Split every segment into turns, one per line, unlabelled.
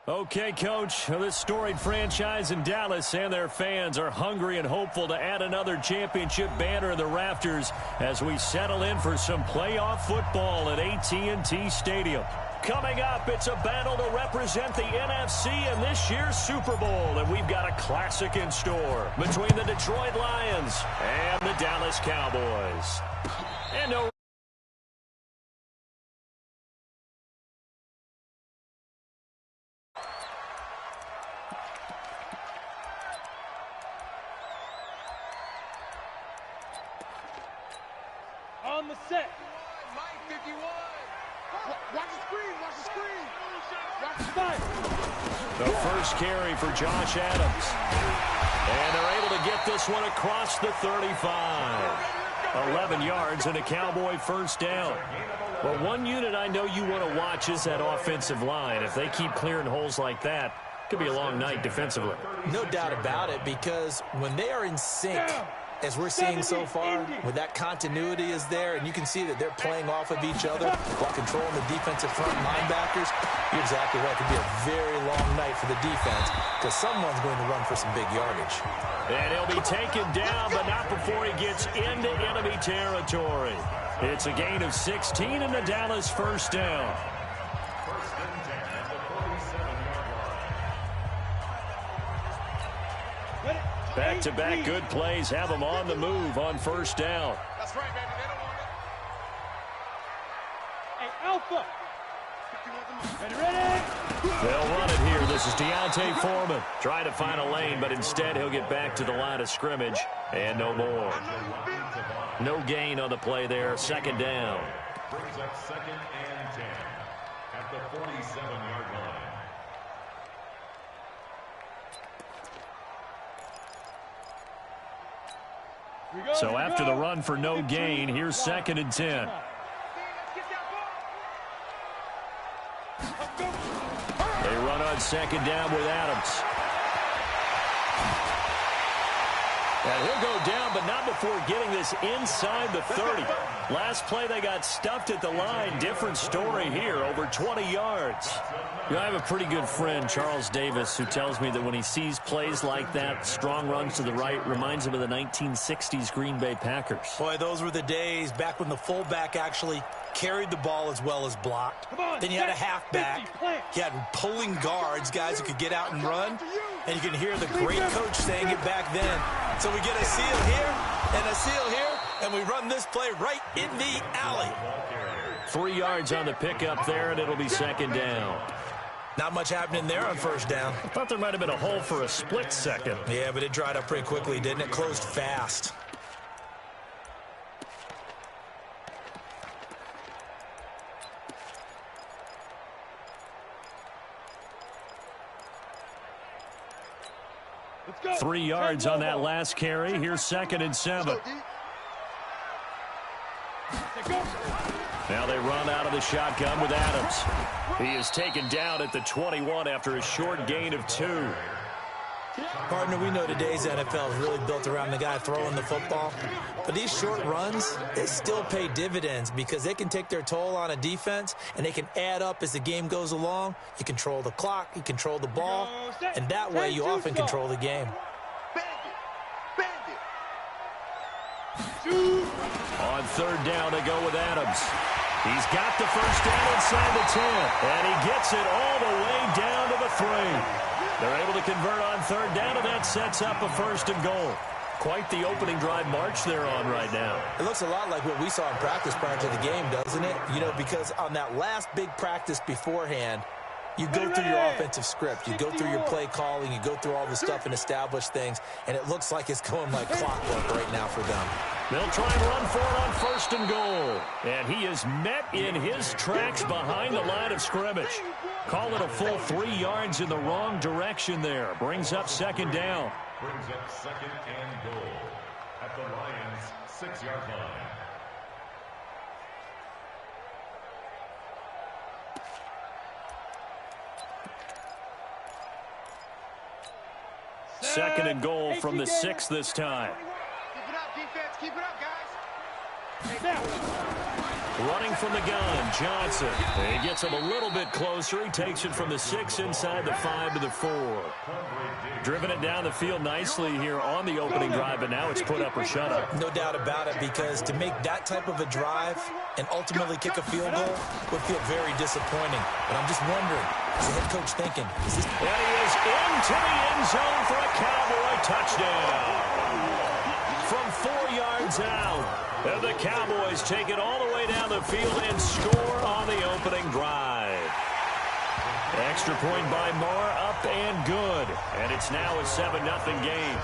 Okay, Coach, this storied franchise in Dallas and their fans are hungry and hopeful to add another championship banner in the rafters as we settle in for some playoff football at AT&T Stadium. Coming up, it's a battle to represent the NFC in this year's Super Bowl, and we've got a classic in store between the Detroit Lions and the Dallas Cowboys. And no
on the set.
Mike 51.
Watch the screen. Watch the screen.
Watch the spot.
the first carry for Josh Adams. And they're able to get this one across the 35. 11 yards and a Cowboy first down. But one unit I know you want to watch is that offensive line. If they keep clearing holes like that, it could be a long night defensively.
No doubt about it, because when they are in sync, as we're seeing so far, when that continuity is there and you can see that they're playing off of each other while controlling the defensive front linebackers, you're exactly right. It could be a very long night for the defense because someone's going to run for some big yardage.
And he'll be taken down, but not before he gets into enemy territory. It's a gain of 16 and the Dallas first down. Back-to-back good plays have them on the move on first down.
That's right, baby. They don't want it.
Hey, Alpha. Ready.
They'll run it here. This is Deontay Foreman trying to find a lane, but instead he'll get back to the line of scrimmage and no more. No gain on the play there. Second down.
Brings up 2nd and 10 at the 47-yard line.
So after the run for no gain, here's 2nd and 10. They run on 2nd down with Adams. And he'll go down, but not before getting this inside the 30. Last play, they got stuffed at the line. Different story here, over 20 yards. You know, I have a pretty good friend, Charles Davis, who tells me that when he sees plays like that, strong runs to the right, reminds him of the 1960s Green Bay Packers.
Boy, those were the days back when the fullback actually carried the ball as well as blocked. Then you had a halfback. You had pulling guards, guys who could get out and run. And you can hear the great coach saying it back then. So we get a seal here and a seal here, and we run this play right in the alley.
3 yards on the pickup there, and it'll be 2nd down.
Not much happening there on first down.
I thought there might have been a hole for a split second.
Yeah, but it dried up pretty quickly, didn't it? Closed fast.
Let's go.
3 yards on that last carry. Here's 2nd and 7. Now they run out of the shotgun with Adams. He is taken down at the 21 after a short gain of 2.
Partner, we know today's NFL is really built around the guy throwing the football. But these short runs, they still pay dividends because they can take their toll on a defense and they can add up as the game goes along. You control the clock, you control the ball, and that way you often control the game.
On 3rd down, they go with Adams. He's got the first down inside the 10, and he gets it all the way down to the 3. They're able to convert on 3rd down, and that sets up a 1st and goal. Quite the opening drive march they're on right now.
It looks a lot like what we saw in practice prior to the game, doesn't it? You know, because on that last big practice beforehand, you go through your offensive script. You go through your play calling. You go through all the stuff and establish things, and it looks like it's going like clockwork right now for them.
They'll try and run for it on 1st and goal. And he is met in his tracks behind the line of scrimmage. Call it a full 3 yards in the wrong direction there. Brings up 2nd down.
Brings up 2nd and goal at the Lions' 6-yard line.
Second and goal from the 6 this time.
Keep it up, defense. Keep it up, guys.
Running from the gun, Johnson. He gets him a little bit closer. He takes it from the 6 inside the 5 to the 4. Driven it down the field nicely here on the opening drive, but now it's put up or shut up.
No doubt about it, because to make that type of a drive and ultimately kick a field goal would feel very disappointing. But I'm just wondering, is the head coach thinking, is this...
And he is into the end zone for a Cowboy touchdown. From 4 yards out, and the Cowboys take it all the way down the field and score on the opening drive. Extra point by Marr, up and good. And it's now a 7-0 game.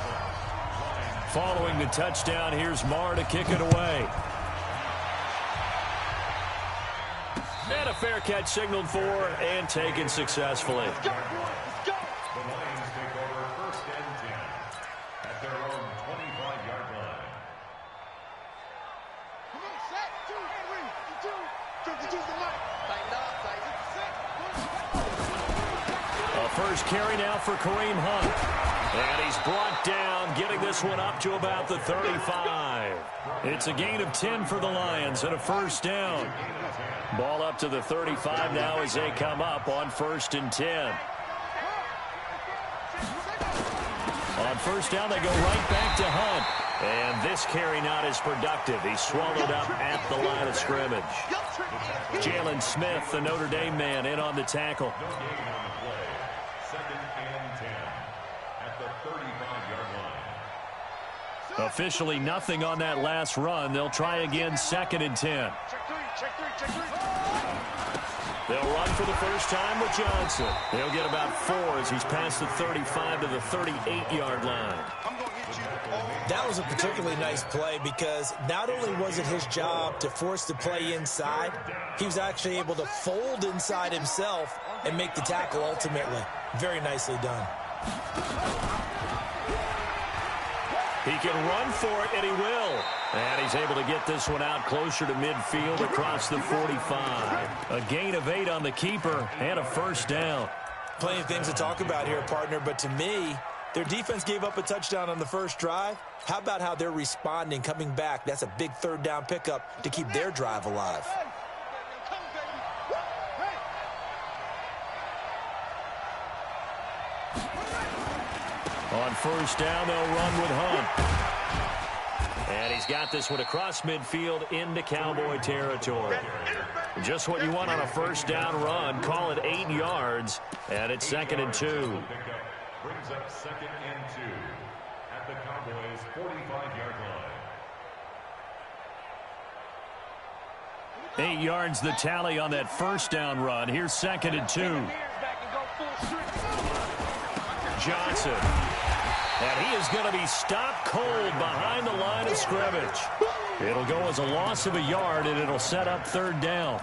Following the touchdown, here's Marr to kick it away. And a fair catch signaled for and taken successfully.
The Lions take over 1st and 10 at their own 25-yard line.
Come on, set, 2, 3, 2. 52's the line. Tighten up, tighten up.
A first carry now for Kareem Hunt. And he's brought down, getting this one up to about the 35. It's a gain of 10 for the Lions and a first down. Ball up to the 35 now as they come up on 1st and 10. On first down, they go right back to Hunt. And this carry not as productive. He's swallowed up at the line of scrimmage. Jalen Smith, the Notre Dame man, in on the tackle.
No gain on the play. 2nd and 10 at the 35-yard line.
Officially nothing on that last run. They'll try again 2nd and 10.
Check 3, check 3, check 3.
They'll run for the first time with Johnson. They'll get about 4 as he's past the 35 to the 38-yard line.
I'm going to hit you.
That was a particularly nice play, because not only was it his job to force the play inside, he was actually able to fold inside himself and make the tackle ultimately. Very nicely done.
He can run for it, and he will. And he's able to get this one out closer to midfield across the 45. A gain of 8 on the keeper and a first down.
Plenty of things to talk about here, partner, but to me, their defense gave up a touchdown on the first drive. How about how they're responding, coming back? That's a big 3rd down pickup to keep their drive alive.
On first down, they'll run with Hunt. And he's got this one across midfield into Cowboy territory. Just what you want on a first down run. Call it 8 yards, and it's 2nd and 2.
Brings up 2nd and 2 at the Cowboys' 45-yard line.
8 yards the tally on that first down run. Here's 2nd and 2. Johnson. And he is going to be stopped cold behind the line of scrimmage. It'll go as a loss of a yard, and it'll set up 3rd down.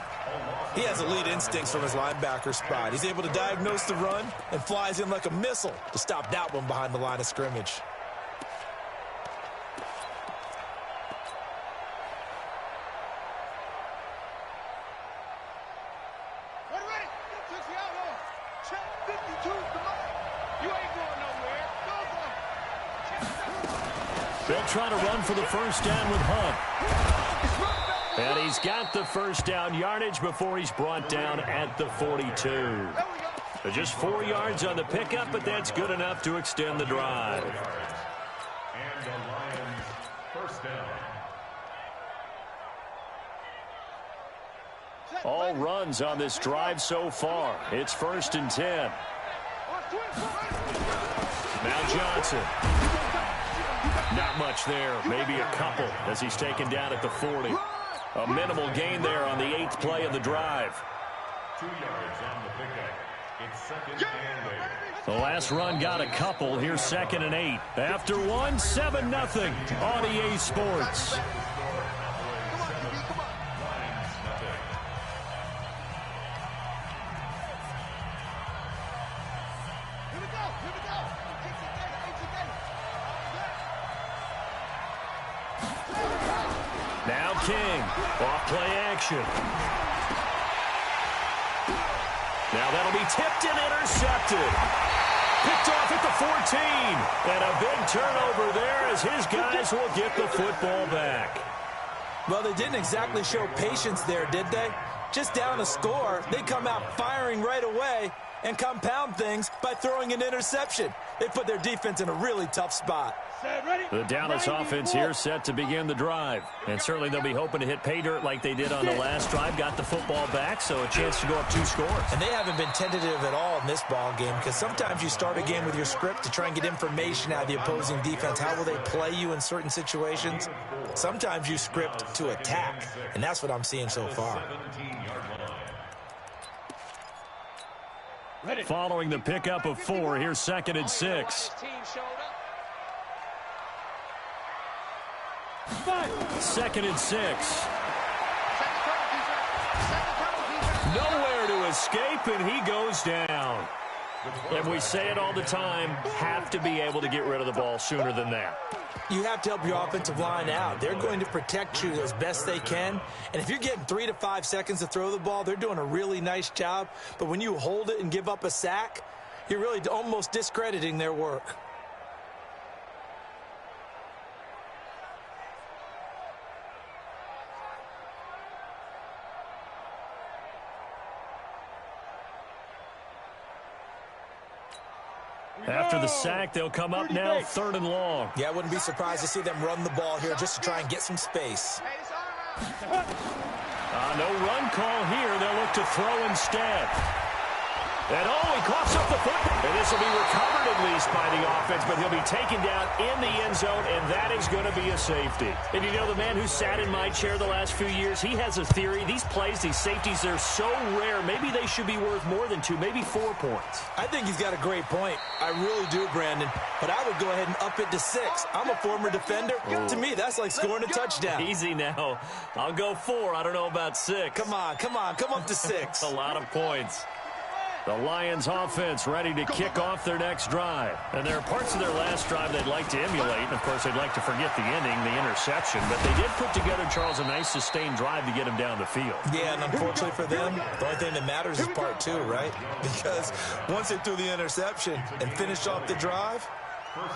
He has elite instincts from his linebacker spot. He's able to diagnose the run and flies in like a missile to stop that one behind the line of scrimmage.
Ready? Takes you out on. Check 52, come on. You ain't going nowhere. Go for it.
They'll try to run for the first down with Hunt. And he's got the first down yardage before he's brought down at the 42. Just 4 yards on the pickup, but that's good enough to extend the drive.
And the Lions' first down.
All runs on this drive so far. It's 1st and 10. Now Johnson. Not much there. Maybe a couple as he's taken down at the 40. A minimal gain there on the 8th play of the drive.
2 yards on the pickup. It's 2nd and 8.
The last run got a couple. Here's 2nd and 8. After one, 7-0 on EA Sports. Now King, off play action. Now that'll be tipped and intercepted. Picked off at the 14. And a big turnover there as his guys will get the football back.
Well, they didn't exactly show patience there, did they? Just down a score, they come out firing right away and compound things by throwing an interception. They put their defense in a really tough spot.
The Dallas offense here set to begin the drive. And certainly they'll be hoping to hit pay dirt like they did on the last drive. Got the football back, so a chance to go up 2 scores.
And they haven't been tentative at all in this ball game, because sometimes you start a game with your script to try and get information out of the opposing defense. How will they play you in certain situations? Sometimes you script to attack, and that's what I'm seeing so far.
Following the pickup of 4, here's 2nd and 6. 2nd and 6. Nowhere to escape, and he goes down. And we say it all the time, have to be able to get rid of the ball sooner than that.
You have to help your offensive line out. They're going to protect you as best they can. And if you're getting 3 to 5 seconds to throw the ball, they're doing a really nice job. But when you hold it and give up a sack, you're really almost discrediting their work.
After the sack, they'll come up now 3rd and long.
Yeah, I wouldn't be surprised to see them run the ball here just to try and get some space.
No run call here. They'll look to throw instead. And he coughs up the football. And this will be recovered at least by the offense, but he'll be taken down in the end zone, and that is going to be a safety. And you know, the man who sat in my chair the last few years, he has a theory. These plays, these safeties, they're so rare. Maybe they should be worth more than 2, maybe 4 points.
I think he's got a great point. I really do, Brandon. But I would go ahead and up it to 6. I'm a former defender. Oh. To me, that's like scoring a touchdown.
Easy now. I'll go 4. I don't know about 6.
Come on. Come up to 6.
A lot of points. The Lions offense ready to kick off their next drive. And there are parts of their last drive they'd like to emulate. And, of course, they'd like to forget the ending, the interception. But they did put together, Charles, a nice sustained drive to get them down the field.
Yeah, and unfortunately for them, the only thing that matters is part 2, right? Because once they threw the interception and finished off the drive,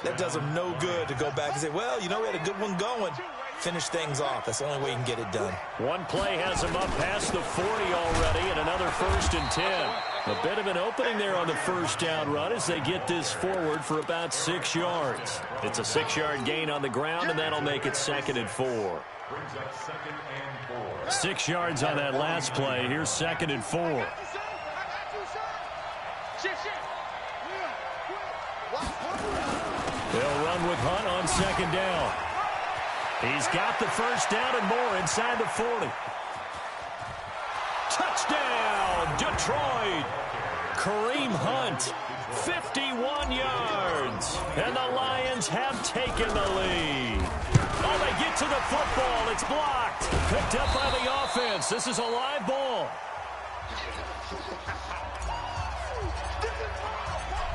that does them no good to go back and say, well, you know, we had a good one going. Finish things off. That's the only way you can get it done.
One play has them up past the 40 already, and another 1st and 10. A bit of an opening there on the first down run as they get this forward for about 6 yards. It's a 6-yard gain on the ground, and that'll make it 2nd and 4. 6 yards on that last play. Here's 2nd and 4. They'll run with Hunt on 2nd down. He's got the first down and more inside the 40. Touchdown, Detroit. Kareem Hunt, 51 yards. And the Lions have taken the lead. Oh, they get to the football. It's blocked. Picked up by the offense. This is a live ball.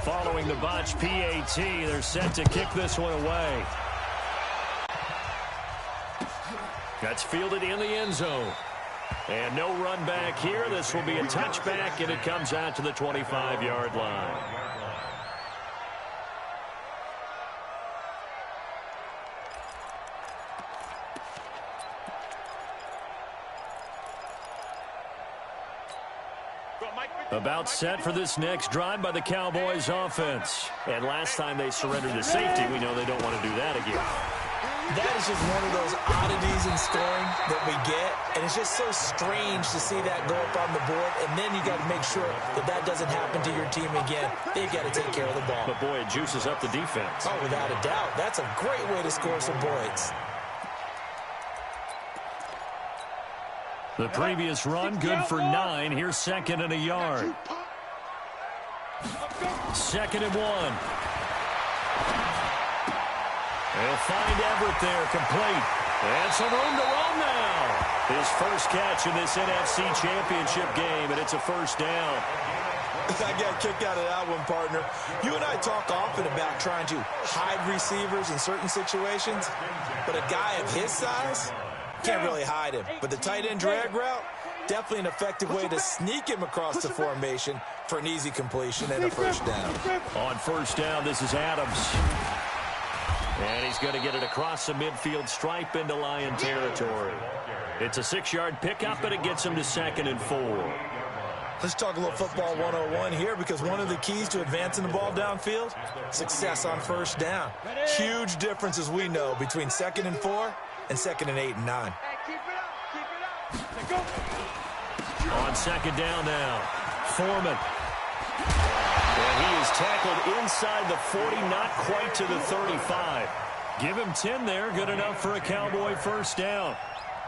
Following the botch PAT, they're set to kick this one away. That's fielded in the end zone. And no run back here. This will be a touchback, and it comes out to the 25-yard line. About set for this next drive by the Cowboys offense. And last time they surrendered to safety, we know they don't want to do that again.
That is just one of those oddities in scoring that we get, and it's just so strange to see that go up on the board, and then you got to make sure that that doesn't happen to your team again. They've got to take care of the ball.
But, boy, it juices up the defense.
Oh, without a doubt. That's a great way to score some points.
The previous run, good for 9. Here's 2nd and a yard. 2nd and 1. They'll find Everett there, complete. And some room to run now. His first catch in this NFC Championship game, and it's a first down.
I got kicked out of that one, partner. You and I talk often about trying to hide receivers in certain situations, but a guy of his size can't really hide him. But the tight end drag route, definitely an effective way to sneak him across the formation for an easy completion and a first down.
On first down, this is Adams. And he's going to get it across the midfield stripe into Lion territory. It's a 6-yard pickup, and it gets him to 2nd and 4.
Let's talk a little football 101 here, because one of the keys to advancing the ball downfield, success on first down. Huge difference, as we know, between 2nd and 4 and 2nd and 8 and 9.
Hey, keep it up.
On 2nd down now, Foreman. And he is tackled inside the 40, not quite to the 35. Give him 10 there, good enough for a Cowboy first down.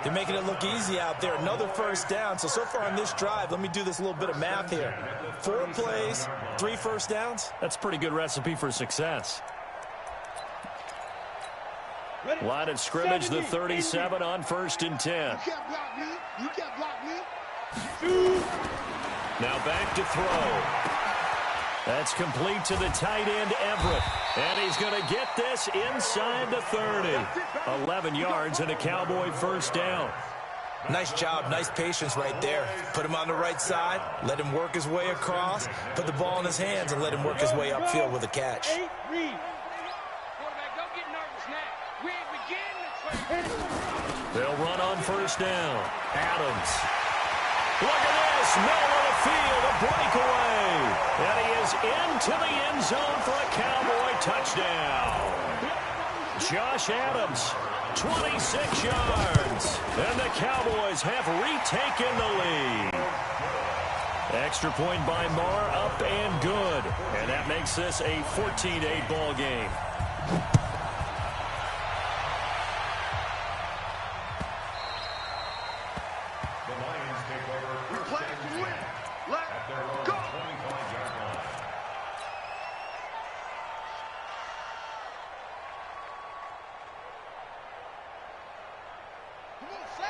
They're making it look easy out there. Another first down. So far on this drive, let me do this little bit of math here. 4 plays, 3 first downs.
That's a pretty good recipe for success. Line of scrimmage, the 37 on 1st and 10.
You can't block me. You can't block me.
Now back to throw. That's complete to the tight end, Everett. And he's going to get this inside the 30. 11 yards and a Cowboy first down.
Nice job, nice patience right there. Put him on the right side, let him work his way across, put the ball in his hands, and let him work his way upfield with a catch.
Quarterback, don't get nervous now. We ain't beginning to play.
They'll run on first down. Adams. Look at this, middle of the field, a breakaway. And he is into the end zone for a Cowboy touchdown. Josh Adams, 26 yards. And the Cowboys have retaken the lead. Extra point by Marr, up and good. And that makes this a 14-8 ball game.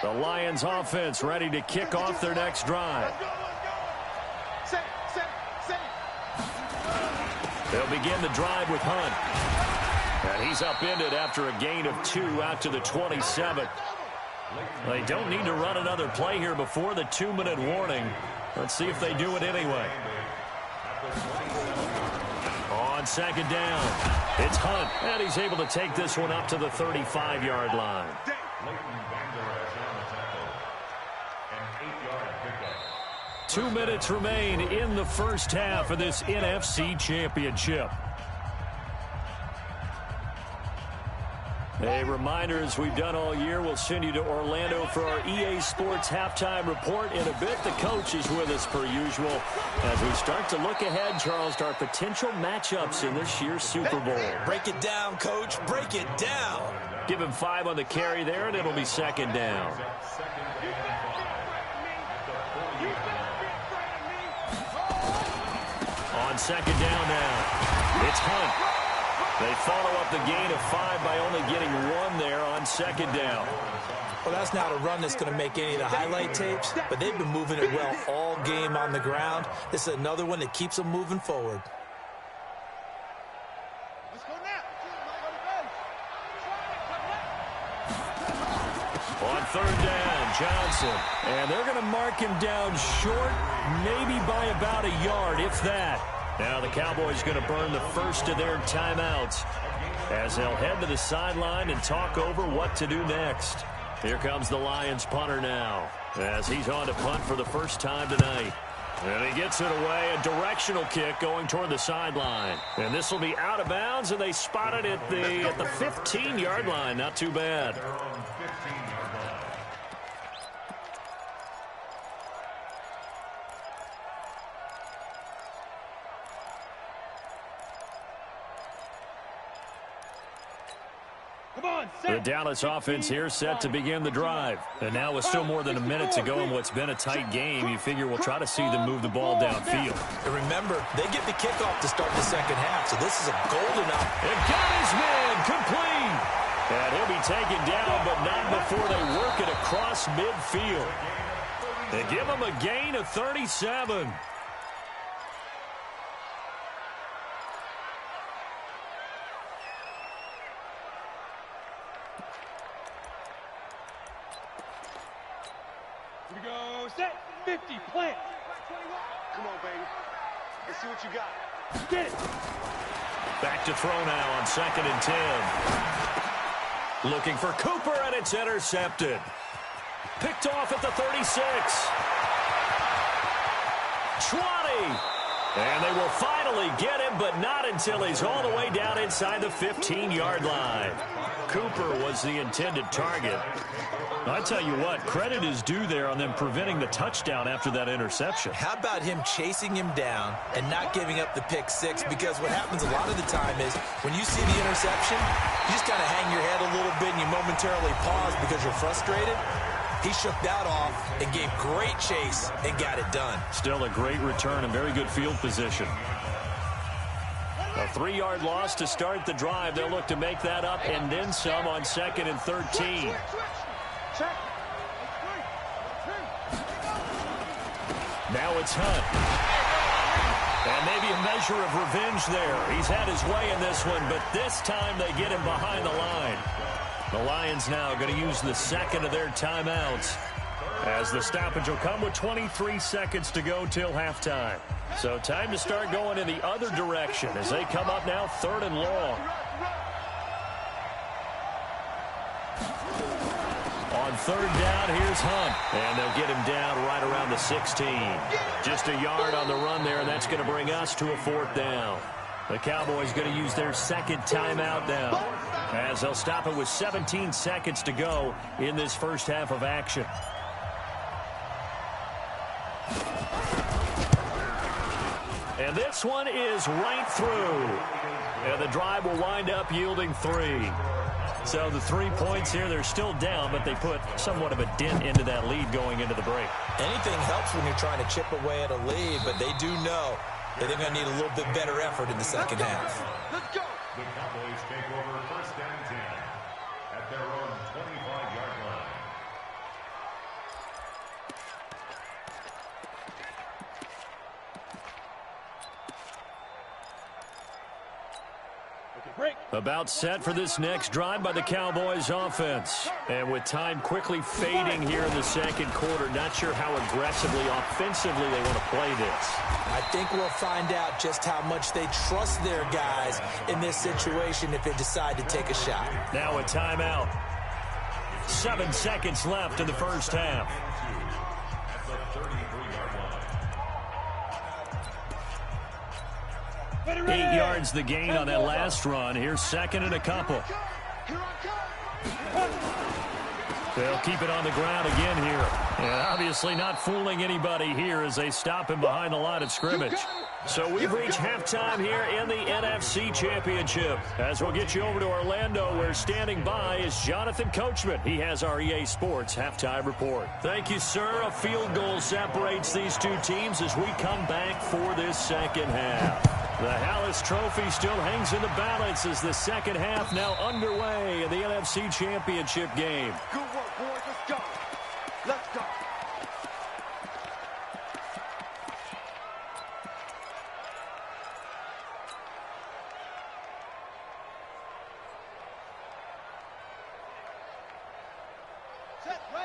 The Lions offense ready to kick off their next drive. They'll begin the drive with Hunt. And he's upended after a gain of 2 out to the 27. They don't need to run another play here before the 2-minute warning. Let's see if they do it anyway. On 2nd down, it's Hunt. And he's able to take this one up to the 35-yard line. 2 minutes remain in the first half of this NFC Championship. A reminder, as we've done all year, we'll send you to Orlando for our EA Sports halftime report. In a bit, the coach is with us per usual as we start to look ahead, Charles, to our potential matchups in this year's Super Bowl.
Break it down, Coach. Break it down.
Give him 5 on the carry there, and it'll be 2nd down. On 2nd down now, it's Hunt. They follow up the gain of 5 by only getting 1 there on 2nd down.
Well, that's not a run that's going to make any of the highlight tapes, but they've been moving it well all game on the ground. This is another one that keeps them moving forward.
Let's go now.
On 3rd down, Johnson. And they're going to mark him down short, maybe by about a yard, if that. Now the Cowboys going to burn the first of their timeouts as they'll head to the sideline and talk over what to do next. Here comes the Lions punter now as he's on to punt for the first time tonight. And he gets it away, a directional kick going toward the sideline. And this will be out of bounds, and they spot it at the 15-yard line. Not too bad. The Dallas offense here set to begin the drive. And now with still more than a minute to go in what's been a tight game, you figure we'll try to see them move the ball downfield.
And remember, they get the kickoff to start the second half, so this is a golden opportunity.
And got his man complete. And he'll be taken down, but not before they work it across midfield. They give him a gain of 37.
Here we go, set, 50, plant.
Come on, baby. Let's see what you got.
Get it.
Back to throw now on 2nd and 10. Looking for Cooper, and it's intercepted. Picked off at the 36. 20. And they will finally get him, but not until he's all the way down inside the 15-yard line. Cooper was the intended target. I tell you what, credit is due there on them preventing the touchdown after that interception.
How about him chasing him down and not giving up the pick six? Because what happens a lot of the time is when you see the interception, you just kind of hang your head a little bit and you momentarily pause because you're frustrated. He shook that off and gave great chase and got it done.
Still a great return and very good field position. A 3-yard loss to start the drive. They'll look to make that up and then some on 2nd and 13. Now it's Hunt. And maybe a measure of revenge there. He's had his way in this one, but this time they get him behind the line. The Lions now going to use the second of their timeouts, as the stoppage will come with 23 seconds to go till halftime. So time to start going in the other direction as they come up now 3rd and long. On 3rd down, here's Hunt. And they'll get him down right around the 16. Just a yard on the run there, and that's going to bring us to a 4th down. The Cowboys going to use their second timeout now, as they'll stop it with 17 seconds to go in this first half of action. And this one is right through. And the drive will wind up yielding 3. So the 3 points here, they're still down, but they put somewhat of a dent into that lead going into the break.
Anything helps when you're trying to chip away at a lead, but they do know that they're going to need a little bit better effort in the second half.
Let's go.
The Cowboys take over 1st and 10 at their own 25-yard line.
About set for this next drive by the Cowboys offense. And with time quickly fading here in the second quarter, not sure how aggressively, offensively they want to play this.
I think we'll find out just how much they trust their guys in this situation if they decide to take a shot.
Now a timeout. 7 seconds left in the first half.
At the 33-yard line.
8 yards the gain on that last run. Here's 2nd and a couple. They'll keep it on the ground again here. And obviously not fooling anybody here as they stop him behind the line of scrimmage. So we've reached halftime here in the NFC Championship. As we'll get you over to Orlando, where standing by is Jonathan Coachman. He has our EA Sports halftime report. Thank you, sir. A field goal separates these two teams as we come back for this second half. The Hallis Trophy still hangs in the balance as the second half now underway in the NFC Championship game.
Good work, boys. Let's go. Let's go.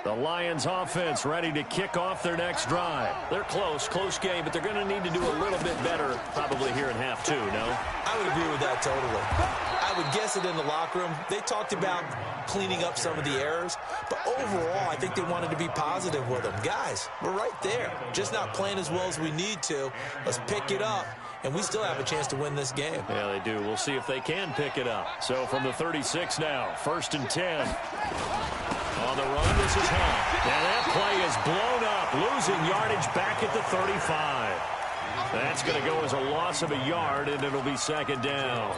The Lions offense ready to kick off their next drive. They're close game, but they're going to need to do a little bit better probably here in half 2, no?
I would agree with that totally. I would guess it in the locker room. They talked about cleaning up some of the errors, but overall I think they wanted to be positive with them. Guys, we're right there. Just not playing as well as we need to. Let's pick it up, and we still have a chance to win this game.
Yeah, they do. We'll see if they can pick it up. So from the 36 now, 1st and 10. On the run, this is Hunt. And that play is blown up, losing yardage back at the 35. That's going to go as a loss of a yard, and it'll be 2nd down.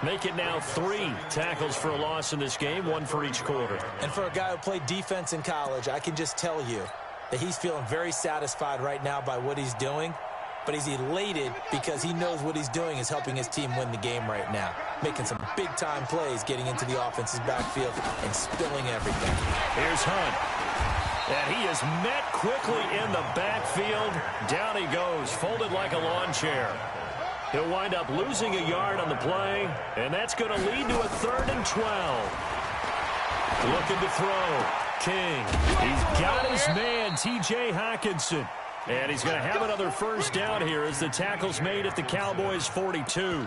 Make it now 3 tackles for a loss in this game, 1 for each quarter.
And for a guy who played defense in college, I can just tell you that he's feeling very satisfied right now by what he's doing. But he's elated because he knows what he's doing is helping his team win the game right now. Making some big-time plays, getting into the offense's backfield and spilling everything.
Here's Hunt. And he is met quickly in the backfield. Down he goes, folded like a lawn chair. He'll wind up losing a yard on the play, and that's going to lead to a 3rd and 12. Looking to throw. King. He's got his man, T.J. Hockenson. And he's going to have another first down here as the tackle's made at the Cowboys' 42.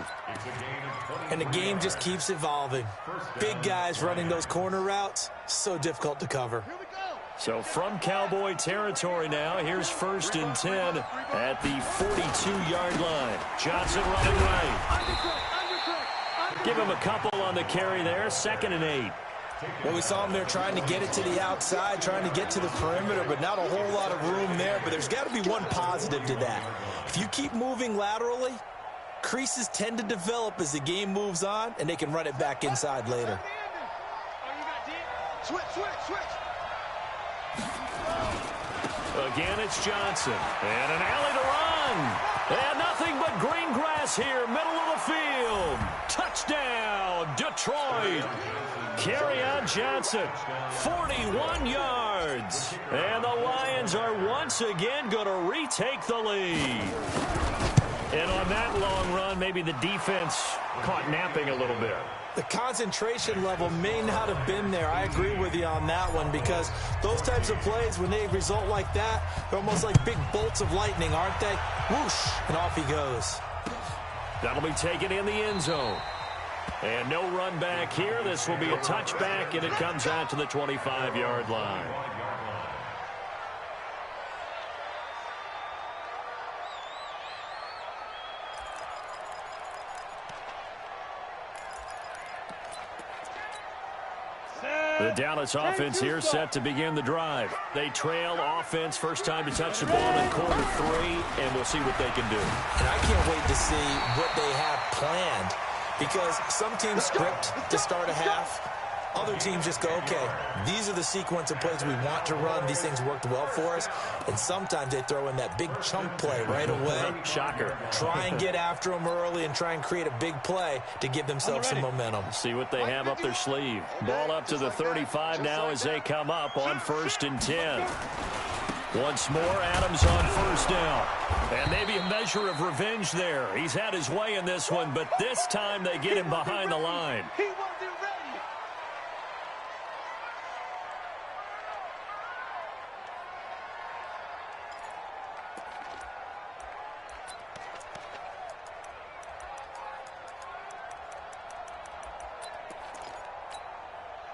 And the game just keeps evolving. Big guys running those corner routes, so difficult to cover.
So from Cowboy territory now, here's 1st and 10 at the 42-yard line. Johnson running right. Give him a couple on the carry there, 2nd and 8.
Well, we saw him there trying to get it to the outside, trying to get to the perimeter, but not a whole lot of room there. But there's got to be one positive to that. If you keep moving laterally, creases tend to develop as the game moves on, and they can run it back inside later.
Switch.
Again, it's Johnson. And an alley to run. And nothing but green grass here, middle of the field. Touchdown, Detroit. Carry on Johnson, 41 yards. And the Lions are once again going to retake the lead. And on that long run, maybe the defense caught napping a little bit.
The concentration level may not have been there. I agree with you on that one, because those types of plays, when they result like that, they're almost like big bolts of lightning, aren't they? Whoosh, and off he goes.
That'll be taken in the end zone. And no run back here. This will be a touchback, and it comes out to the 25-yard line. The Dallas offense here set to begin the drive. They trail offense, first time to touch the ball in quarter 3, and we'll see what they can do.
And I can't wait to see what they have planned, because some teams script to start a half. Other teams just go, okay, these are the sequence of plays we want to run. These things worked well for us. And sometimes they throw in that big chunk play right away.
Shocker.
Try and get after them early and try and create a big play to give themselves some momentum.
See what they have up their sleeve. Ball up to the 35 now as they come up on 1st and 10. Once more, Adams on 1st down. And maybe a measure of revenge there. He's had his way in this one, but this time they get him behind the line.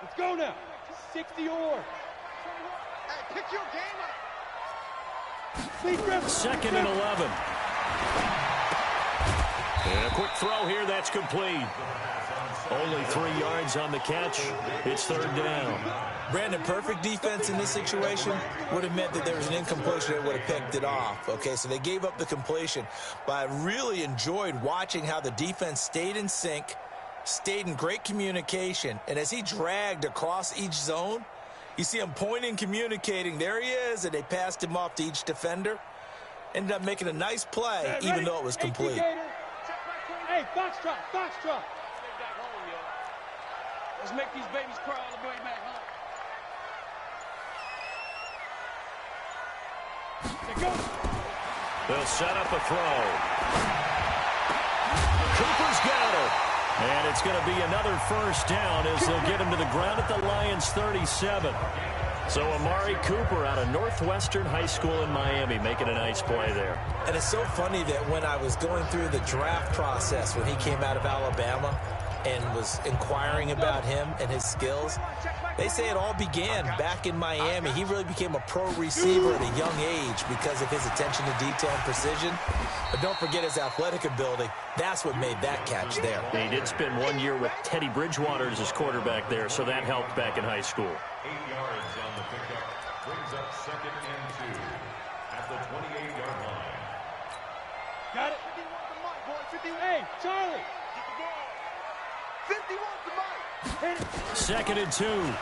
Let's go now. 60 or.
Hey, pick your game up.
2nd and 11. And a quick throw here, that's complete. Only 3 yards on the catch. It's 3rd down.
Brandon, perfect defense in this situation would have meant that there was an incompletion that would have picked it off. Okay, so they gave up the completion. But I really enjoyed watching how the defense stayed in sync, stayed in great communication, and as he dragged across each zone, you see him pointing, communicating. There he is, and they passed him off to each defender. Ended up making a nice play, even though it was complete.
Hey, foxtrot.
Let's make these babies cry all the way back home.
They'll set up a throw. Cooper's got it. And it's going to be another 1st down as they'll get him to the ground at the Lions' 37. So Amari Cooper out of Northwestern High School in Miami making a nice play there.
And it's so funny that when I was going through the draft process when he came out of Alabama and was inquiring about him and his skills, they say it all began back in Miami. He really became a pro receiver at a young age because of his attention to detail and precision. But don't forget his athletic ability. That's what made that catch there.
He did spend 1 year with Teddy Bridgewater as his quarterback there, so that helped back in high school.
8 yards on the pickup. Brings up 2nd and 2 at the 28-yard line.
Got it.
51 to Mike, boy. 51.
Hey, Charlie.
Get the ball. 51 to Mike.
Hit it.
2nd and 2. And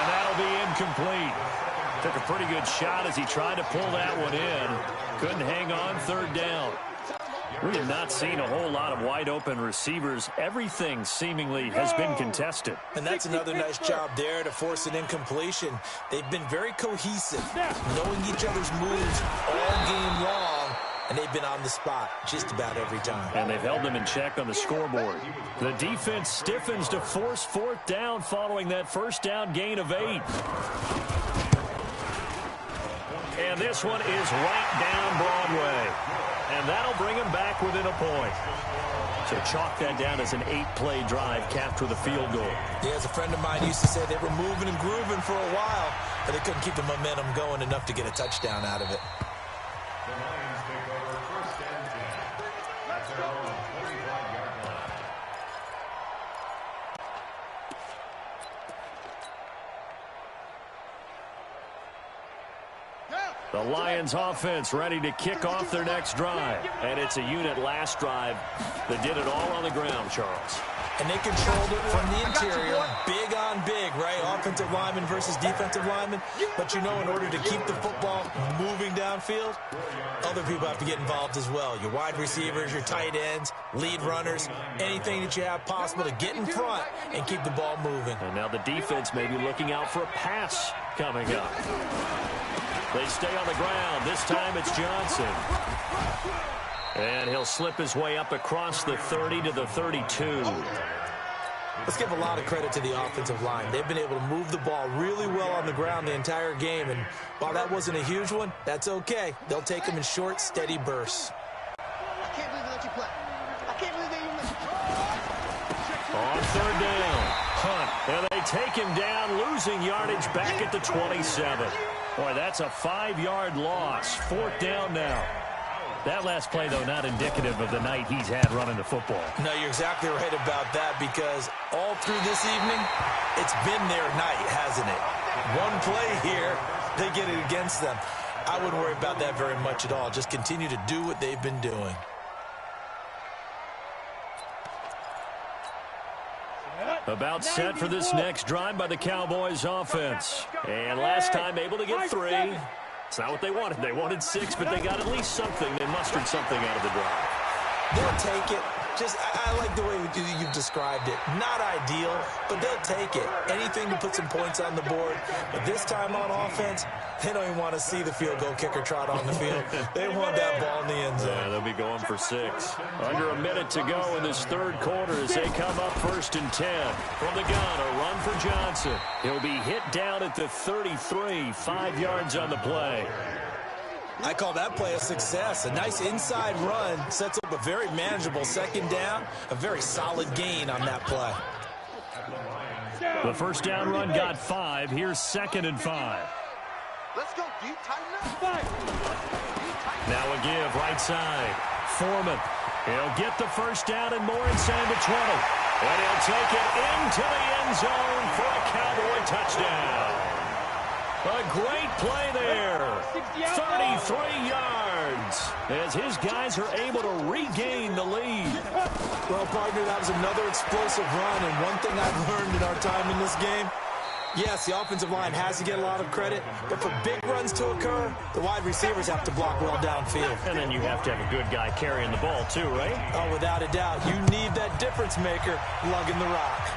that'll be incomplete. Took a pretty good shot as he tried to pull that one in. Couldn't hang on, 3rd down. We have not seen a whole lot of wide-open receivers. Everything seemingly has been contested.
And that's another nice job there to force an incompletion. They've been very cohesive, knowing each other's moves all game long, and they've been on the spot just about every time.
And they've held them in check on the scoreboard. The defense stiffens to force 4th down following that 1st down gain of 8. And this one is right down Broadway. And that'll bring him back within a point. So chalk that down as an 8-play drive capped with a field goal.
Yeah, as a friend of mine used to say, they were moving and grooving for a while, but they couldn't keep the momentum going enough to get a touchdown out of it.
The Lions take over first and 10 at their own 45-yard line.
The Lions offense ready to kick off their next drive. And it's a unit last drive that did it all on the ground, Charles.
And they controlled it from the interior, big on big, right? Offensive lineman versus defensive lineman. But you know, in order to keep the football moving downfield, other people have to get involved as well. Your wide receivers, your tight ends, lead runners, anything that you have possible to get in front and keep the ball moving.
And now the defense may be looking out for a pass coming up. They stay on the ground. This time it's Johnson. And he'll slip his way up across the 30 to the 32.
Let's give a lot of credit to the offensive line. They've been able to move the ball really well on the ground the entire game. And while that wasn't a huge one, that's okay. They'll take them in short, steady bursts.
I can't believe they let you play. I can't believe they even let you play.
On third down, Hunt. And they take him down, losing yardage back at the 27. Boy, that's a 5-yard loss. Fourth down now. That last play, though, not indicative of the night he's had running the football.
No, you're exactly right about that, because all through this evening, it's been their night, hasn't it? One play here, they get it against them. I wouldn't worry about that very much at all. Just continue to do what they've been doing.
About set for this next drive by the Cowboys offense. And last time able to get 3. It's not what they wanted. They wanted 6, but they got at least something. They mustered something out of the drive.
They'll take it. I like the way you've described it. Not ideal, but they'll take it. Anything to put some points on the board. But this time on offense, they don't even want to see the field goal kicker trot on the field. They want that ball in the end zone.
Yeah, they'll be going for 6. Under a minute to go in this third quarter as they come up first and 10. From the gun, a run for Johnson. He'll be hit down at the 33, 5 yards on the play.
I call that play a success. A nice inside run sets up a very manageable second down, a very solid gain on that play.
The first down run got 5. Here's second and 5.
Let's go deep, tighten up.
Now a give, right side. Foreman. He'll get the first down and more inside the 20. And he'll take it into the end zone for a Cowboy touchdown. A great play there. 33 yards as his guys are able to regain the lead.
Well, partner, that was another explosive run, and one thing I've learned in our time in this game, yes, the offensive line has to get a lot of credit, but for big runs to occur, the wide receivers have to block well downfield.
And then you have to have a good guy carrying the ball too, right?
Oh, without a doubt. You need that difference maker lugging the rock.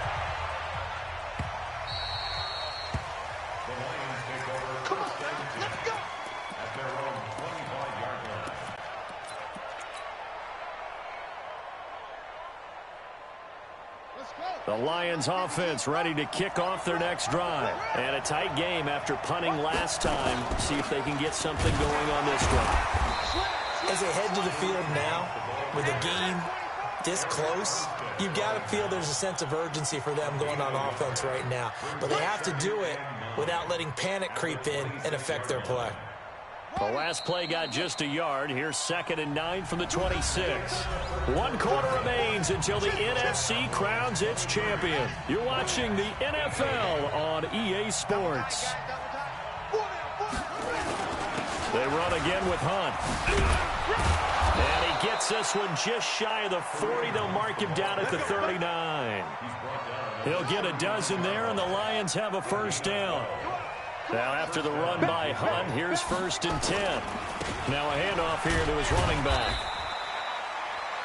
The Lions offense ready to kick off their next drive. And a tight game after punting last time. See if they can get something going on this drive.
As they head to the field now, with a game this close, you've got to feel there's a sense of urgency for them going on offense right now. But they have to do it without letting panic creep in and affect their play.
The last play got just a yard. Here's second and 9 from the 26. 1 quarter remains until the NFC crowns its champion. You're watching the NFL on EA Sports. They run again with Hunt. And he gets this one just shy of the 40. They'll mark him down at the 39. He'll get a dozen there, and the Lions have a first down. Now after the run by Hunt, here's first and 10. Now a handoff here to his running back.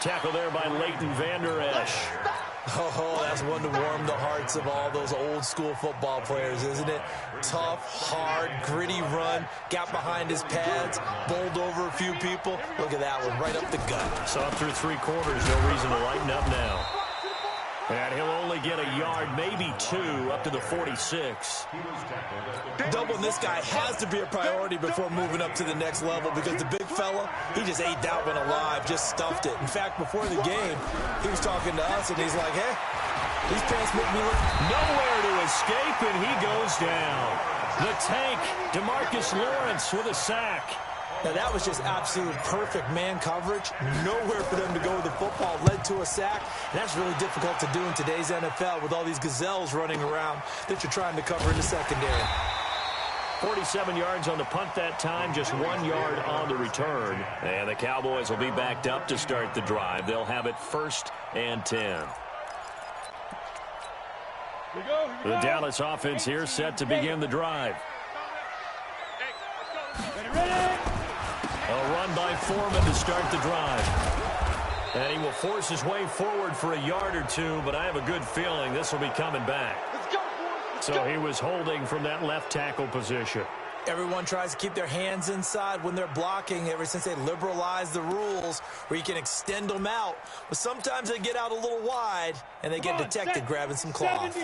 Tackle there by Leighton Vander Esch.
Oh, that's one to warm the hearts of all those old school football players, isn't it? Tough, hard, gritty run. Got behind his pads, bowled over a few people. Look at that one, right up the gut.
So up through 3 quarters, no reason to lighten up now. And he'll only get a yard, maybe 2, up to the 46.
Doubling this guy has to be a priority before moving up to the next level because the big fella, he just ate that one alive, just stuffed it. In fact, before the game, he was talking to us, and he's like, hey, these pants make me look...
Nowhere to escape, and he goes down. The tank, DeMarcus Lawrence with a sack.
Now, that was just absolute perfect man coverage. Nowhere for them to go with the football. Led to a sack. And that's really difficult to do in today's NFL with all these gazelles running around that you're trying to cover in the secondary.
47 yards on the punt that time, just 1 yard on the return. And the Cowboys will be backed up to start the drive. They'll have it 1st and 10. The Dallas offense here set to begin the drive. A run by Foreman to start the drive. And he will force his way forward for a yard or 2, but I have a good feeling this will be coming back. So he was holding from that left tackle position.
Everyone tries to keep their hands inside when they're blocking ever since they liberalized the rules where you can extend them out. But sometimes they get out a little wide and they get detected grabbing some cloth.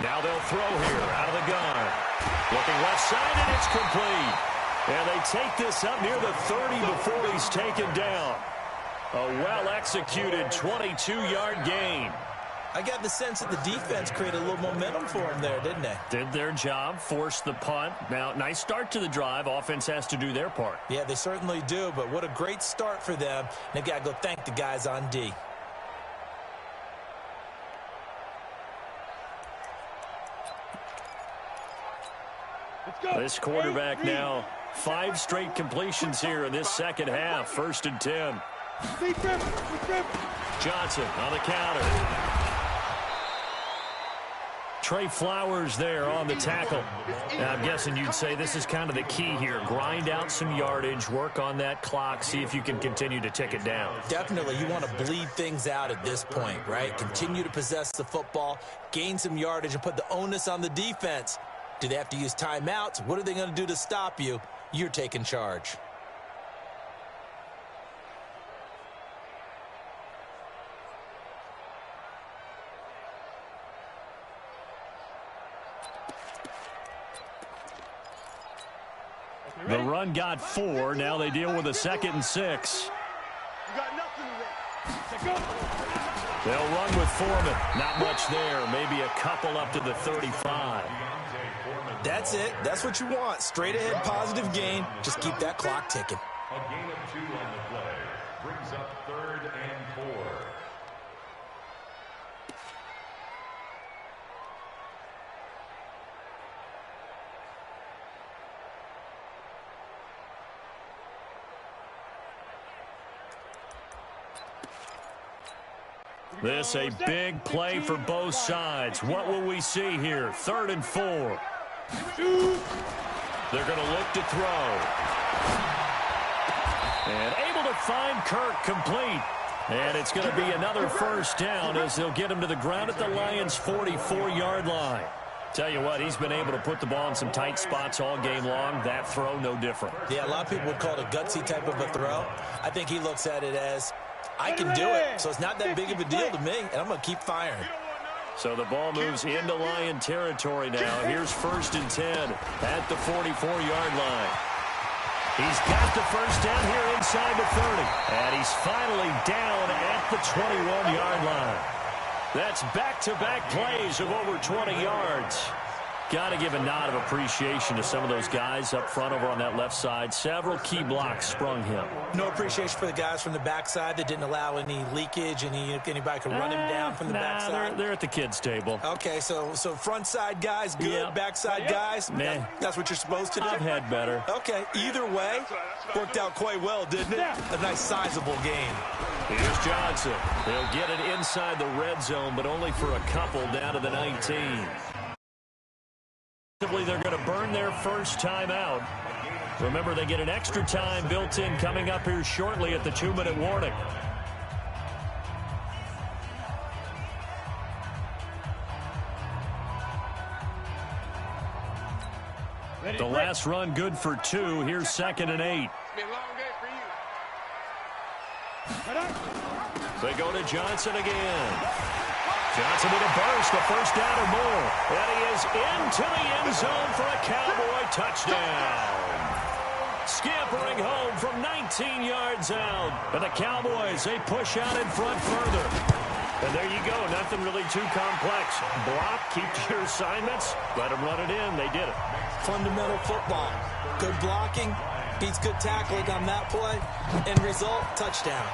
Now they'll throw here out of the gun. Looking left side, and it's complete. And they take this up near the 30 before he's taken down. A well-executed 22-yard gain.
I got the sense that the defense created a little momentum for him there, didn't they?
Did their job, forced the punt. Now, nice start to the drive. Offense has to do their part.
Yeah, they certainly do, but what a great start for them. They've got to go thank the guys on D.
This quarterback now, 5 straight completions here in this second half. 1st and 10. Johnson on the counter. Trey Flowers there on the tackle. Now, I'm guessing you'd say this is kind of the key here. Grind out some yardage, work on that clock, see if you can continue to tick it down.
Definitely. You want to bleed things out at this point, right? Continue to possess the football, gain some yardage, and put the onus on the defense. Do they have to use timeouts? What are they going to do to stop you? You're taking charge.
The run got 4. Now they deal with a 2nd and 6. They'll run with Foreman. Not much there. Maybe a couple up to the 35.
That's it. That's what you want. Straight ahead, positive gain. Just keep that clock ticking.
A gain of 2 on the play brings up 3rd and 4.
This a big play for both sides. What will we see here? 3rd and 4. They're going to look to throw. And able to find Kirk complete. And it's going to be another 1st down as they'll get him to the ground at the Lions' 44-yard line. Tell you what, he's been able to put the ball in some tight spots all game long. That throw, no different.
Yeah, a lot of people would call it a gutsy type of a throw. I think he looks at it as, I can do it. So it's not that big of a deal to me, and I'm going to keep firing.
So the ball moves into Lion territory now. Here's 1st and 10 at the 44-yard line. He's got the 1st down here inside the 30. And he's finally down at the 21-yard line. That's back-to-back plays of over 20 yards. Got to give a nod of appreciation to some of those guys up front over on that left side. Several key blocks sprung him.
No appreciation for the guys from the backside that didn't allow any leakage, and anybody could run him down from the backside.
They're at the kids' table.
Okay, so front side guys good,
Yep.
backside guys, that's what you're supposed to do.
I've had better.
Okay, either way, worked out quite well, didn't it? A nice sizable gain.
Here's Johnson. They'll get it inside the red zone, but only for a couple down to the 19. They're going to burn their 1st time out. Remember, they get an extra time built in coming up here shortly at the 2-minute warning. The last run good for 2. Here's 2nd and 8.
It's been a long day for you.
They go to Johnson again. Johnson with a burst, a first down or more. And he is into the end zone for a Cowboy touchdown. Scampering home from 19 yards out. And the Cowboys, they push out in front further. And there you go, nothing really too complex. Block, keep to your assignments, let them run it in. They did it.
Fundamental football. Good blocking, beats good tackling on that play. End result, touchdown.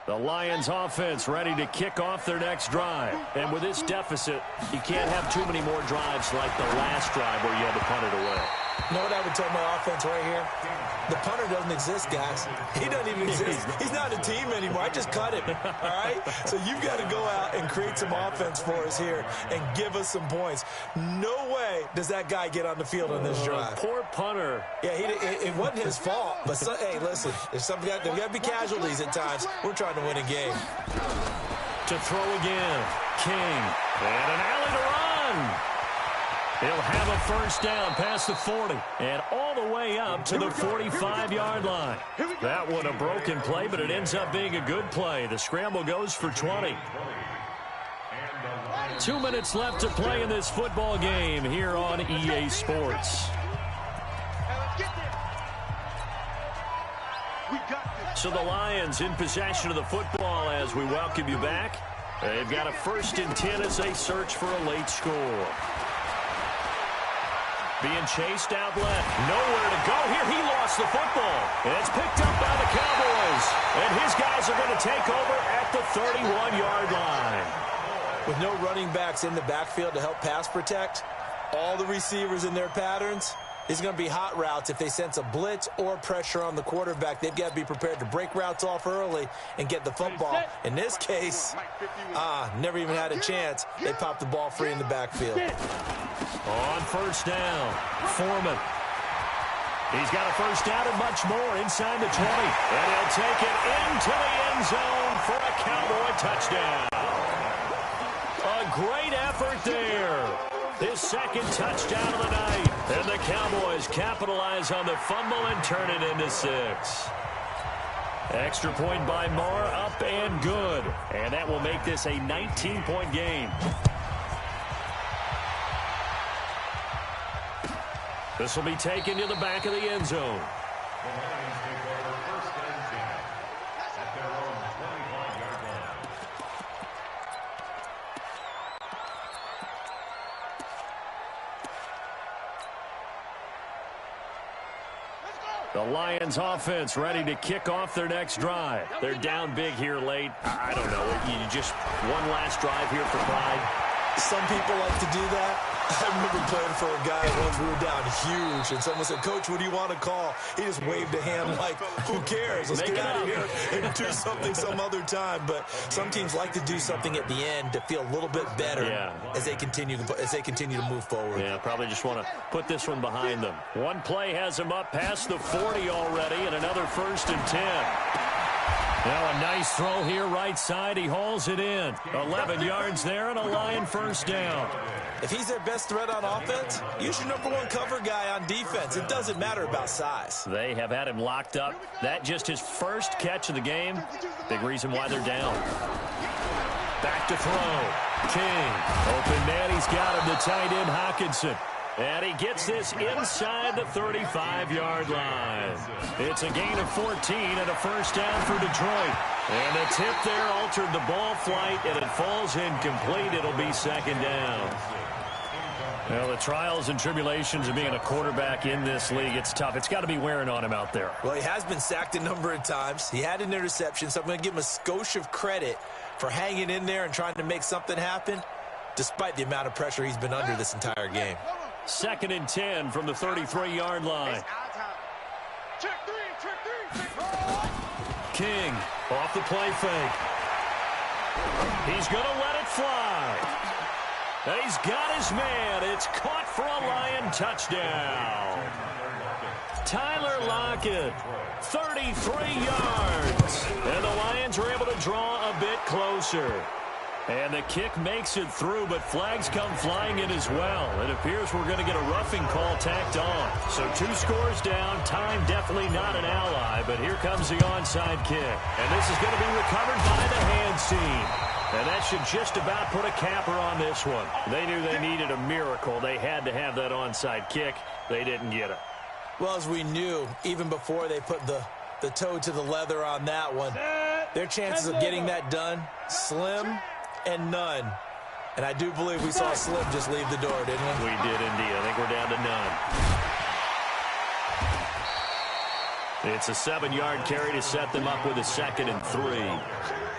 The Lions offense ready to kick off their next drive. And with this deficit, you can't have too many more drives like the last drive where you had to punt it away.
You know what I would tell my offense right here? The punter doesn't exist, guys. He doesn't even exist. He's not a team anymore. I just cut him, all right? So you've got to go out and create some offense for us here and give us some points. No way does that guy get on the field on this drive.
Poor punter.
Yeah, it wasn't his fault. But, hey, listen, there's got to be casualties at times. We're trying to win a game.
To throw again. King. And an alley to run. He'll have a first down past the 40 and all the way up to the 45-yard line. That one a broken play, but it ends up being a good play. The scramble goes for 20. 2 minutes left to play in this football game here on EA Sports. So the Lions in possession of the football as we welcome you back. They've got a 1st and 10 as they search for a late score. Being chased out left. Nowhere to go here. He lost the football. And it's picked up by the Cowboys. And his guys are going to take over at the 31-yard line.
With no running backs in the backfield to help pass protect, all the receivers in their patterns, it's going to be hot routes. If they sense a blitz or pressure on the quarterback, they've got to be prepared to break routes off early and get the football. In this case, never even had a chance. They popped the ball free in the backfield.
On first down, Foreman. He's got a first down and much more inside the 20. And he'll take it into the end zone for a Cowboy touchdown. A great effort there. His 2nd touchdown of the night. And the Cowboys capitalize on the fumble and turn it into 6. Extra point by Marr, up and good. And that will make this a 19-point game. This will be taken to the back of the end zone.
The Lions take over 1st and 10 at their own 25-yard line.
The Lions offense ready to kick off their next drive. They're down big here late. I don't know. You just one last drive here for pride.
Some people like to do that. I remember playing for a guy once. We were down huge, and someone said, "Coach, what do you want to call?" He just waved a hand like, "Who cares? Let's get out of here and do something some other time." But some teams like to do something at the end to feel a little bit better as they continue to move forward.
Yeah, probably just want to put this one behind them. One play has them up past the 40 already, and another 1st and 10. Now a nice throw here right side. He hauls it in. 11 yards there and a Lion first down.
If he's their best threat on offense, use your #1 cover guy on defense. It doesn't matter about size.
They have had him locked up. That just his first catch of the game. Big reason why they're down. Back to throw. King. Open man. He's got him. The tight end Hockenson. And he gets this inside the 35-yard line. It's a gain of 14 and a first down for Detroit. And the tip there altered the ball flight, and it falls incomplete. It'll be 2nd down. Well, the trials and tribulations of being a quarterback in this league, it's tough. It's got to be wearing on him out there.
Well, he has been sacked a number of times. He had an interception, so I'm going to give him a skosh of credit for hanging in there and trying to make something happen, despite the amount of pressure he's been under this entire game.
2nd and 10 from the 33-yard line. King off the play fake. He's going to let it fly. And he's got his man. It's caught for a Lion touchdown. Tyler Lockett, 33 yards. And the Lions are able to draw a bit closer. And the kick makes it through, but flags come flying in as well. It appears we're going to get a roughing call tacked on. So 2 scores down. Time definitely not an ally, but here comes the onside kick. And this is going to be recovered by the hands team. And that should just about put a capper on this one. They knew they needed a miracle. They had to have that onside kick. They didn't get it.
Well, as we knew, even before they put the toe to the leather on that one, their chances of getting that done, slim and none. And I do believe we saw Slim just leave the door, didn't we?
We did indeed. I think we're down to none. It's a 7-yard carry to set them up with a 2nd and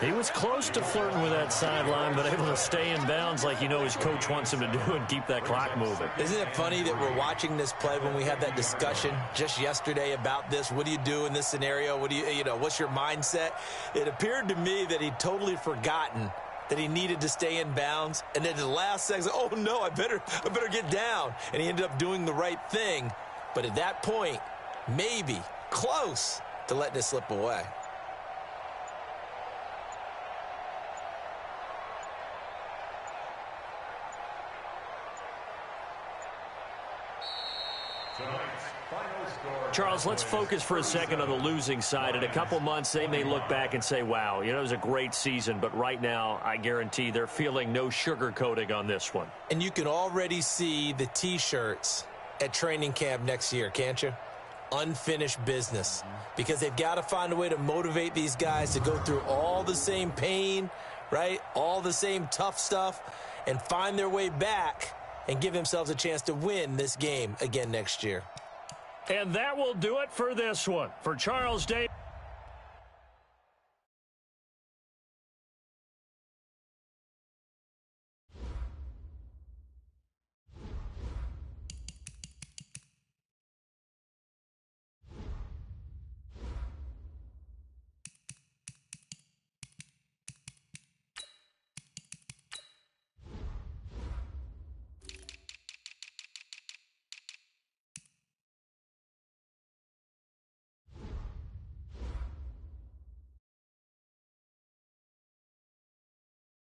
3. He was close to flirting with that sideline, but able to stay in bounds like you know his coach wants him to do and keep that clock moving.
Isn't it funny that we're watching this play when we had that discussion just yesterday about this? What do you do in this scenario? What do you know, what's your mindset? It appeared to me that he'd totally forgotten that he needed to stay in bounds, and then the last second, oh no, I better get down. And he ended up doing the right thing. But at that point, maybe close to letting it slip away.
Charles, let's focus for a second on the losing side. In a couple months, they may look back and say, wow, you know, it was a great season. But right now, I guarantee they're feeling no sugarcoating on this one.
And you can already see the T-shirts at training camp next year, can't you? Unfinished business. Because they've got to find a way to motivate these guys to go through all the same pain, right? All the same tough stuff, and find their way back and give themselves a chance to win this game again next year.
And that will do it for this one. For Charles Davis.